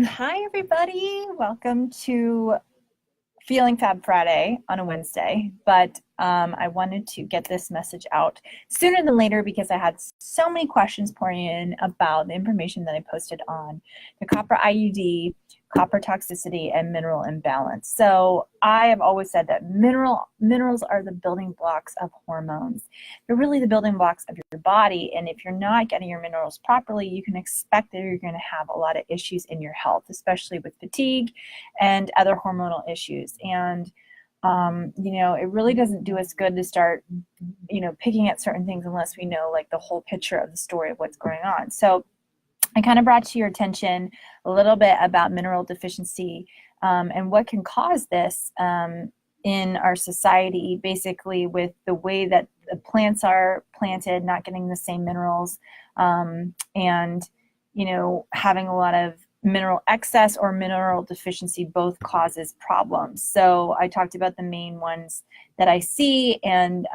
Hi, everybody. Welcome to Feeling Fab Friday on a Wednesday. But I wanted to get this message out sooner than later because I had so many questions pouring in about the information that I posted on the copper IUD, copper toxicity, and mineral imbalance. So I have always said that minerals are the building blocks of hormones. They're really the building blocks of your body. And if you're not getting your minerals properly, you can expect that you're going to have a lot of issues in your health, especially with fatigue and other hormonal issues. And it really doesn't do us good to start, picking at certain things unless we know like the whole picture of the story of what's going on. So I kind of brought to your attention a little bit about mineral deficiency and what can cause this in our society, basically with the way that the plants are planted, not getting the same minerals, and having a lot of mineral excess or mineral deficiency both causes problems. So I talked about the main ones that I see and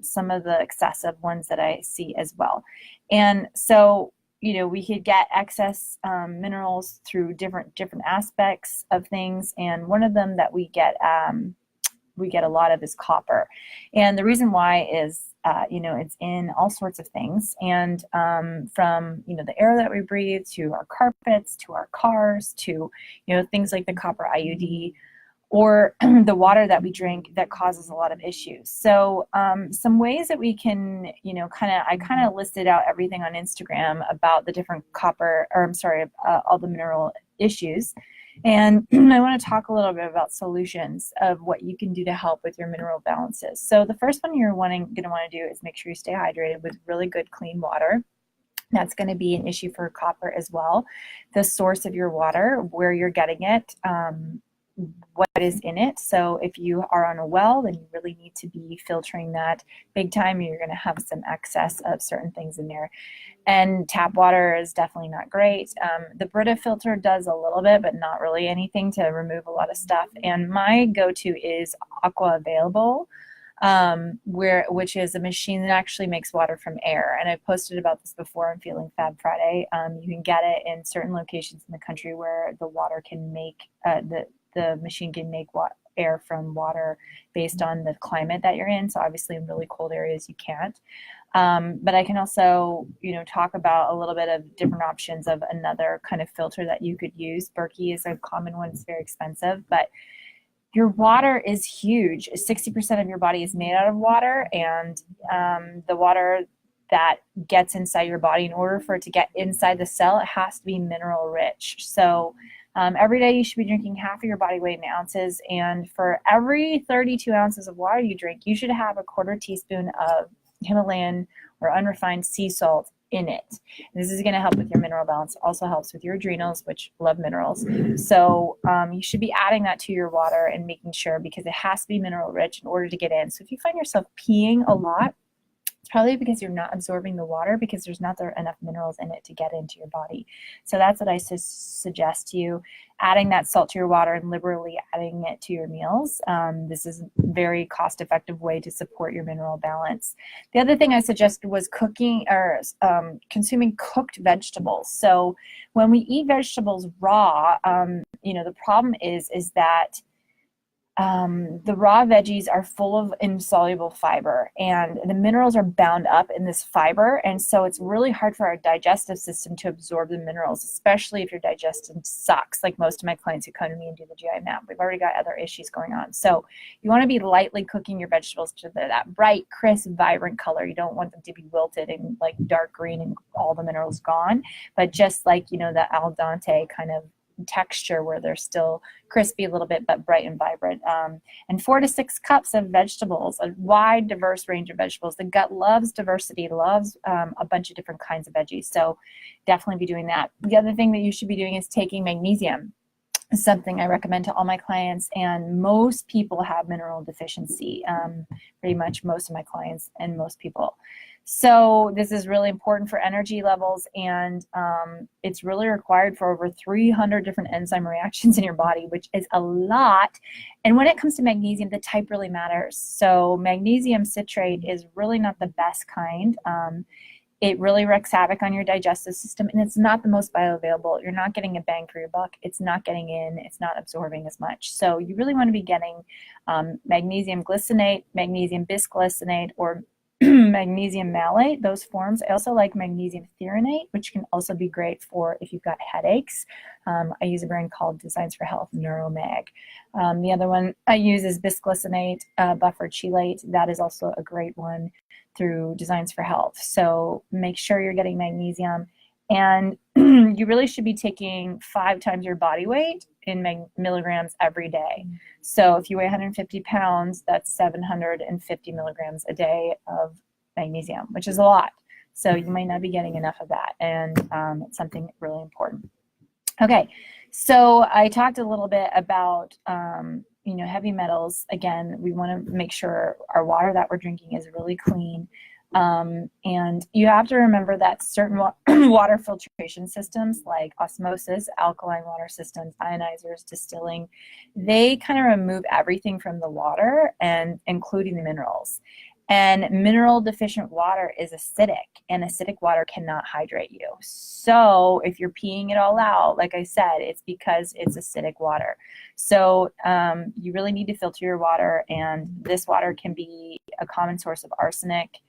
some of the excessive ones that I see as well. And so we could get excess minerals through different aspects of things, and one of them that we get a lot of is copper. And the reason why is it's in all sorts of things, and from the air that we breathe to our carpets to our cars to things like the copper IUD or the water that we drink that causes a lot of issues. So some ways that we can, I kind of listed out everything on Instagram about the different all the mineral issues. And I want to talk a little bit about solutions of what you can do to help with your mineral balances. So the first one you're going to want to do is make sure you stay hydrated with really good clean water. That's going to be an issue for copper as well. The source of your water, where you're getting it, what is in it. So if you are on a well, then you really need to be filtering that big time. You're going to have some excess of certain things in there. And tap water is definitely not great. The Brita filter does a little bit, but not really anything to remove a lot of stuff. And my go-to is Aqua Available, which is a machine that actually makes water from air. And I've posted about this before on Feeling Fab Friday. You can get it in certain locations in the country where the water can make the machine can make air from water based on the climate that you're in. So obviously in really cold areas you can't. But I can also, talk about a little bit of different options of another kind of filter that you could use. Berkey is a common one. It's very expensive, but your water is huge. 60% of your body is made out of water, and the water that gets inside your body, in order for it to get inside the cell, it has to be mineral rich. So every day you should be drinking half of your body weight in ounces, and for every 32 ounces of water you drink, you should have a 1/4 teaspoon of Himalayan or unrefined sea salt in it. This is going to help with your mineral balance. It also helps with your adrenals, which love minerals. So you should be adding that to your water and making sure, because it has to be mineral rich in order to get in. So if you find yourself peeing a lot, it's probably because you're not absorbing the water, because there's not enough minerals in it to get into your body. So that's what I suggest to you, adding that salt to your water and liberally adding it to your meals. This is a very cost-effective way to support your mineral balance. The other thing I suggested was cooking or consuming cooked vegetables. So when we eat vegetables raw, the problem is that the raw veggies are full of insoluble fiber, and the minerals are bound up in this fiber, and so it's really hard for our digestive system to absorb the minerals, especially if your digestion sucks, like most of my clients who come to me and do the GI map. We've already got other issues going on. So you want to be lightly cooking your vegetables to that bright, crisp, vibrant color. You don't want them to be wilted and like dark green and all the minerals gone, but just like the al dente kind of texture where they're still crispy a little bit but bright and vibrant. And 4 to 6 cups of vegetables, a wide diverse range of vegetables. The gut loves diversity, loves a bunch of different kinds of veggies, so definitely be doing that. The other thing that you should be doing is taking magnesium. It's something I recommend to all my clients, and most people have mineral deficiency, pretty much most of my clients and most people. So this is really important for energy levels, and it's really required for over 300 different enzyme reactions in your body, which is a lot. And when it comes to magnesium, the type really matters. So magnesium citrate is really not the best kind. It really wreaks havoc on your digestive system, and it's not the most bioavailable. You're not getting a bang for your buck. It's not getting in. It's not absorbing as much. So you really want to be getting magnesium glycinate, magnesium bisglycinate, or magnesium malate, those forms. I also like magnesium threonate, which can also be great for if you've got headaches. I use a brand called Designs for Health Neuromag. The other one I use is bisglycinate, buffer chelate. That is also a great one through Designs for Health. So make sure you're getting magnesium, and you really should be taking 5 times your body weight in milligrams every day. So if you weigh 150 pounds, that's 750 milligrams a day of magnesium, which is a lot. So you might not be getting enough of that, and it's something really important. Okay, so I talked a little bit about heavy metals. Again, we want to make sure our water that we're drinking is really clean. And you have to remember that certain water filtration systems like osmosis, alkaline water systems, ionizers, distilling, they kind of remove everything from the water, and including the minerals. And mineral deficient water is acidic, and acidic water cannot hydrate you. So if you're peeing it all out, like I said, it's because it's acidic water. So you really need to filter your water, and this water can be a common source of arsenic,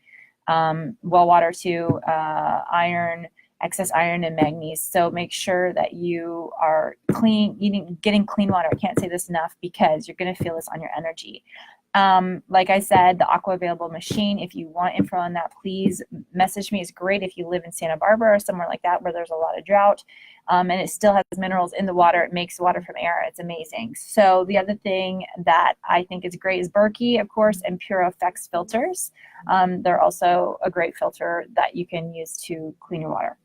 well water too, iron, excess iron and manganese. So make sure that you are getting clean water. I can't say this enough because you're going to feel this on your energy. Like I said, the Aqua Available machine, if you want info on that, please message me. It's great if you live in Santa Barbara or somewhere like that where there's a lot of drought, and it still has minerals in the water. It makes water from air. It's amazing. So the other thing that I think is great is Berkey, of course, and Pure Effects filters. They're also a great filter that you can use to clean your water.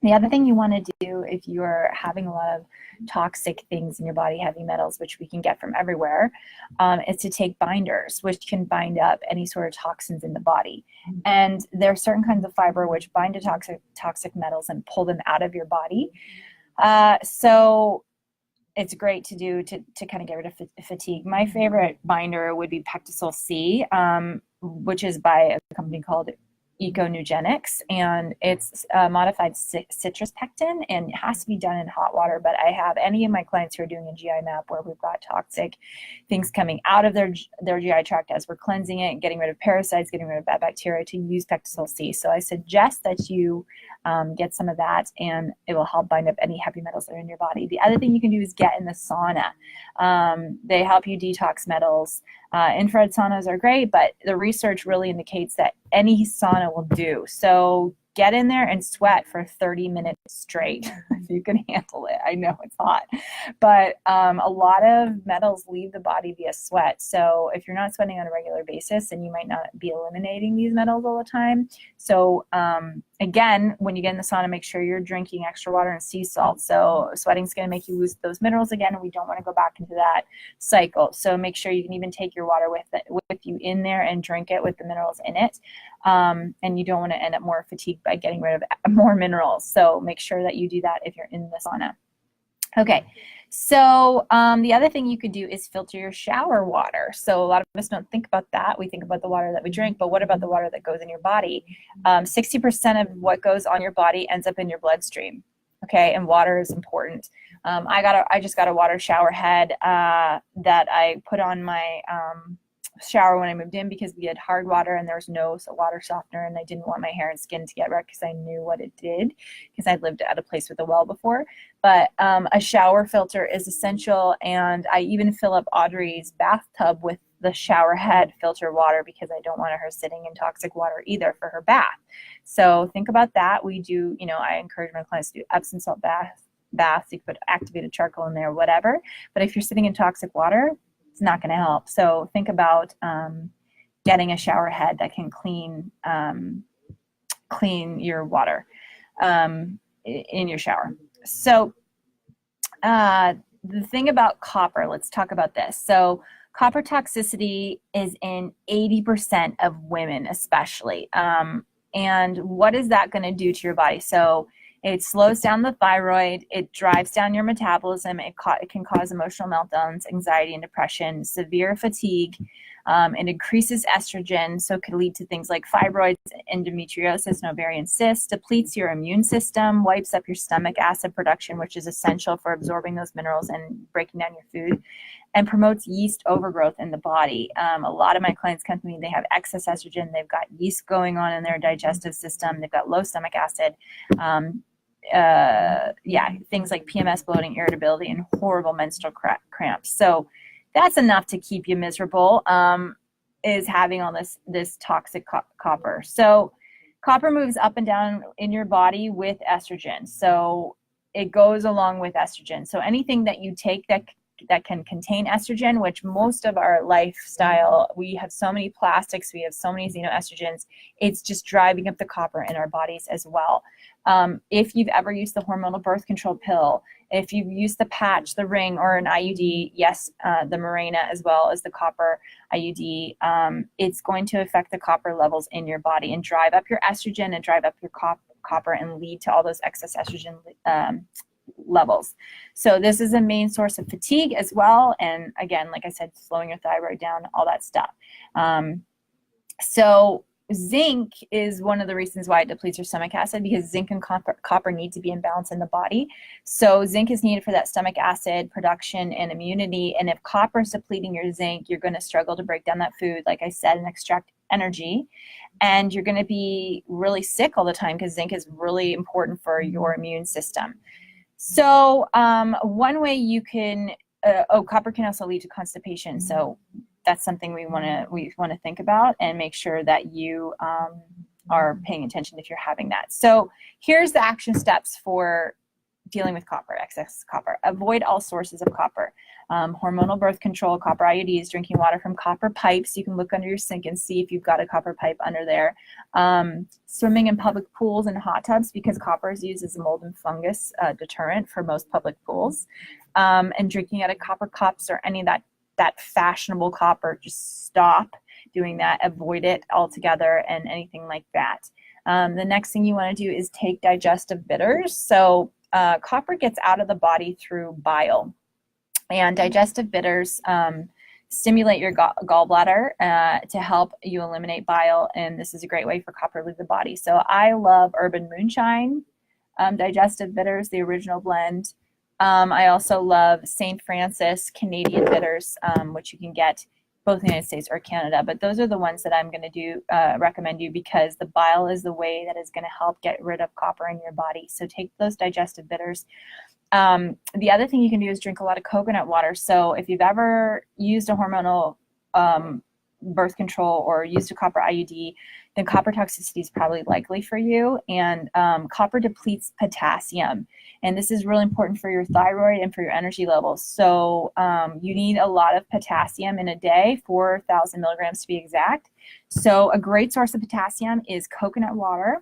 The other thing you want to do if you're having a lot of toxic things in your body, heavy metals, which we can get from everywhere, is to take binders, which can bind up any sort of toxins in the body. And there are certain kinds of fiber which bind to toxic metals and pull them out of your body. So it's great to do to kind of get rid of fatigue. My favorite binder would be Pectisol C, which is by a company called Econugenics, and it's modified citrus pectin, and it has to be done in hot water. But I have any of my clients who are doing a GI map where we've got toxic things coming out of their GI tract as we're cleansing it, getting rid of parasites, getting rid of bad bacteria, to use Pectisol C. So I suggest that you get some of that, and it will help bind up any heavy metals that are in your body. The other thing you can do is get in the sauna. They help you detox metals. Infrared saunas are great, but the research really indicates that any sauna will do. So get in there and sweat for 30 minutes straight if you can handle it. I know it's hot, but a lot of metals leave the body via sweat. So if you're not sweating on a regular basis, then you might not be eliminating these metals all the time. So again, when you get in the sauna, make sure you're drinking extra water and sea salt. So sweating is going to make you lose those minerals again, and we don't want to go back into that cycle. So make sure you can even take your water with you in there and drink it with the minerals in it. And you don't want to end up more fatigued by getting rid of more minerals. So make sure that you do that if you're in the sauna. Okay, so the other thing you could do is filter your shower water. So a lot of us don't think about that. We think about the water that we drink, but what about the water that goes in your body? 60% of what goes on your body ends up in your bloodstream. Okay, and water is important. I just got a water shower head that I put on my shower when I moved in because we had hard water and there was no water softener, and I didn't want my hair and skin to get wrecked because I knew what it did because I'd lived at a place with a well before. But a shower filter is essential, and I even fill up Audrey's bathtub with the shower head filter water because I don't want her sitting in toxic water either for her bath. So think about that. We do, I encourage my clients to do Epsom salt baths. You can put activated charcoal in there, whatever. But if you're sitting in toxic water, it's not going to help. So think about getting a shower head that can clean your water in your shower. So the thing about copper, let's talk about this. So copper toxicity is in 80% of women especially. And what is that going to do to your body? So it slows down the thyroid, it drives down your metabolism, it can cause emotional meltdowns, anxiety and depression, severe fatigue, It increases estrogen, so it could lead to things like fibroids, endometriosis, and ovarian cysts, depletes your immune system, wipes up your stomach acid production, which is essential for absorbing those minerals and breaking down your food, and promotes yeast overgrowth in the body. A lot of my clients come to me, they have excess estrogen, they've got yeast going on in their digestive system, they've got low stomach acid, things like PMS, bloating, irritability, and horrible menstrual cramps. So that's enough to keep you miserable, is having all this toxic copper. So copper moves up and down in your body with estrogen. So it goes along with estrogen. So anything that you take that can contain estrogen, which most of our lifestyle, we have so many plastics, we have so many xenoestrogens, it's just driving up the copper in our bodies as well. If you've ever used the hormonal birth control pill, if you've used the patch, the ring, or an IUD, yes, the Mirena as well as the copper IUD, it's going to affect the copper levels in your body and drive up your estrogen and drive up your copper and lead to all those excess estrogen levels. So this is a main source of fatigue as well. And again, like I said, slowing your thyroid down, all that stuff. So zinc is one of the reasons why it depletes your stomach acid, because zinc and copper need to be in balance in the body. So zinc is needed for that stomach acid production and immunity. And if copper is depleting your zinc, you're going to struggle to break down that food, like I said, and extract energy. And you're going to be really sick all the time, because zinc is really important for your immune system. So one way you can, copper can also lead to constipation. So that's something we want to think about and make sure that you are paying attention if you're having that. So here's the action steps for dealing with copper, excess copper. Avoid all sources of copper. Hormonal birth control, copper IUDs, drinking water from copper pipes. You can look under your sink and see if you've got a copper pipe under there. Swimming in public pools and hot tubs, because copper is used as a mold and fungus deterrent for most public pools. And drinking out of copper cups or any of that fashionable copper, just stop doing that. Avoid it altogether and anything like that. The next thing you want to do is take digestive bitters. So copper gets out of the body through bile. And digestive bitters stimulate your gallbladder to help you eliminate bile, and this is a great way for copper to leave the body. So I love Urban Moonshine digestive bitters, the original blend. I also love St. Francis Canadian bitters, which you can get both in the United States or Canada, but those are the ones that I'm going to recommend you, because the bile is the way that is going to help get rid of copper in your body. So take those digestive bitters. The other thing you can do is drink a lot of coconut water. So if you've ever used a hormonal birth control or used a copper IUD, then copper toxicity is probably likely for you. And copper depletes potassium. And this is really important for your thyroid and for your energy levels. So you need a lot of potassium in a day, 4,000 milligrams to be exact. So a great source of potassium is coconut water,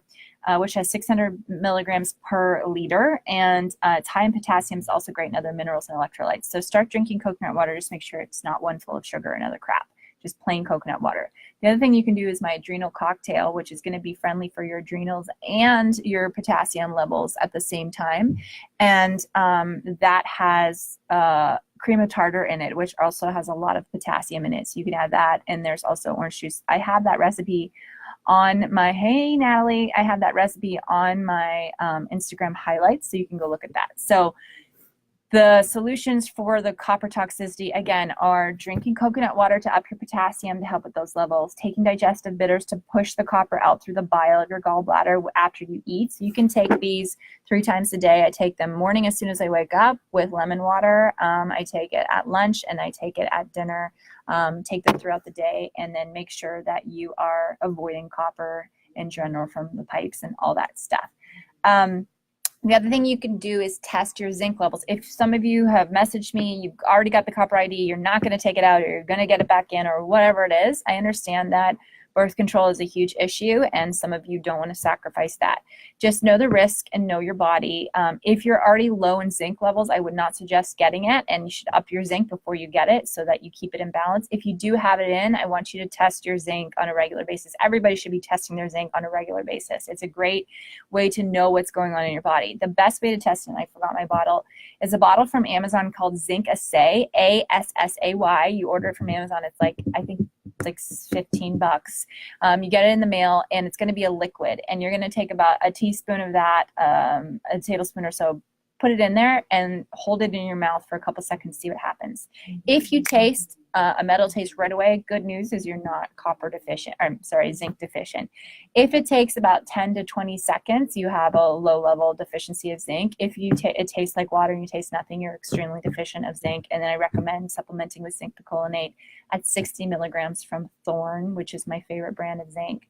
which has 600 milligrams per liter, and it's high in potassium. It's also great in other minerals and electrolytes. So start drinking coconut water. Just make sure it's not one full of sugar and other crap. Just plain coconut water. The other thing you can do is my adrenal cocktail, which is going to be friendly for your adrenals and your potassium levels at the same time. And that has cream of tartar in it, which also has a lot of potassium in it. So you can add that. And there's also orange juice. I have that recipe on my, hey Natalie, I have that recipe on my Instagram highlights, so you can go look at that. So the solutions for the copper toxicity, again, are drinking coconut water to up your potassium to help with those levels, taking digestive bitters to push the copper out through the bile of your gallbladder after you eat. So you can take these 3 times a day. I take them morning as soon as I wake up with lemon water. I take it at lunch and I take it at dinner. Take them throughout the day, and then make sure that you are avoiding copper in general from the pipes and all that stuff. The other thing you can do is test your zinc levels. If some of you have messaged me, you've already got the copper ID, you're not going to take it out, or you're going to get it back in, or whatever it is, I understand that birth control is a huge issue, and some of you don't want to sacrifice that. Just know the risk and know your body. If you're already low in zinc levels, I would not suggest getting it, and you should up your zinc before you get it so that you keep it in balance. If you do have it in, I want you to test your zinc on a regular basis. Everybody should be testing their zinc on a regular basis. It's a great way to know what's going on in your body. The best way to test it, and I forgot my bottle, is a bottle from Amazon called Zinc Assay, A-S-S-A-Y. You order it from Amazon. It's like, I think It's like 15 bucks. You get it in the mail, and it's going to be a liquid, and you're going to take about a teaspoon of that, a tablespoon or so, put it in there and hold it in your mouth for a couple seconds, see what happens. If you taste a metal taste right away, good news is you're not copper deficient, or sorry, zinc deficient. If it takes about 10 to 20 seconds, you have a low level deficiency of zinc. If it tastes like water and you taste nothing, you're extremely deficient of zinc. And then I recommend supplementing with zinc picolinate at 60 milligrams from Thorne, which is my favorite brand of zinc.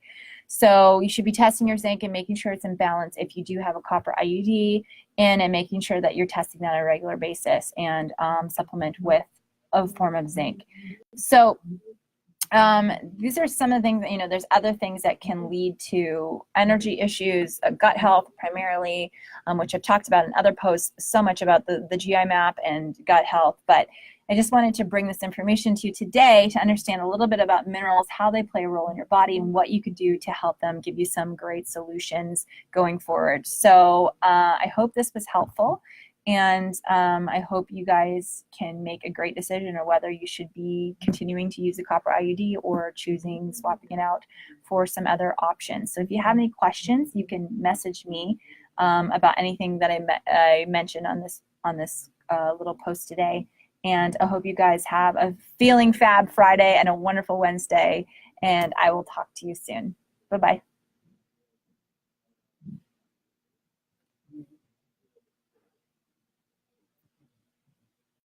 So you should be testing your zinc and making sure it's in balance if you do have a copper IUD in, and making sure that you're testing that on a regular basis, and supplement with a form of zinc. So these are some of the things that, there's other things that can lead to energy issues, gut health primarily, which I've talked about in other posts so much about the GI map and gut health. But I just wanted to bring this information to you today to understand a little bit about minerals, how they play a role in your body, and what you could do to help them, give you some great solutions going forward. So I hope this was helpful. And I hope you guys can make a great decision on whether you should be continuing to use the copper IUD or choosing swapping it out for some other options. So if you have any questions, you can message me about anything that I mentioned on this little post today. And I hope you guys have a Feeling Fab Friday and a wonderful Wednesday. And I will talk to you soon. Bye-bye.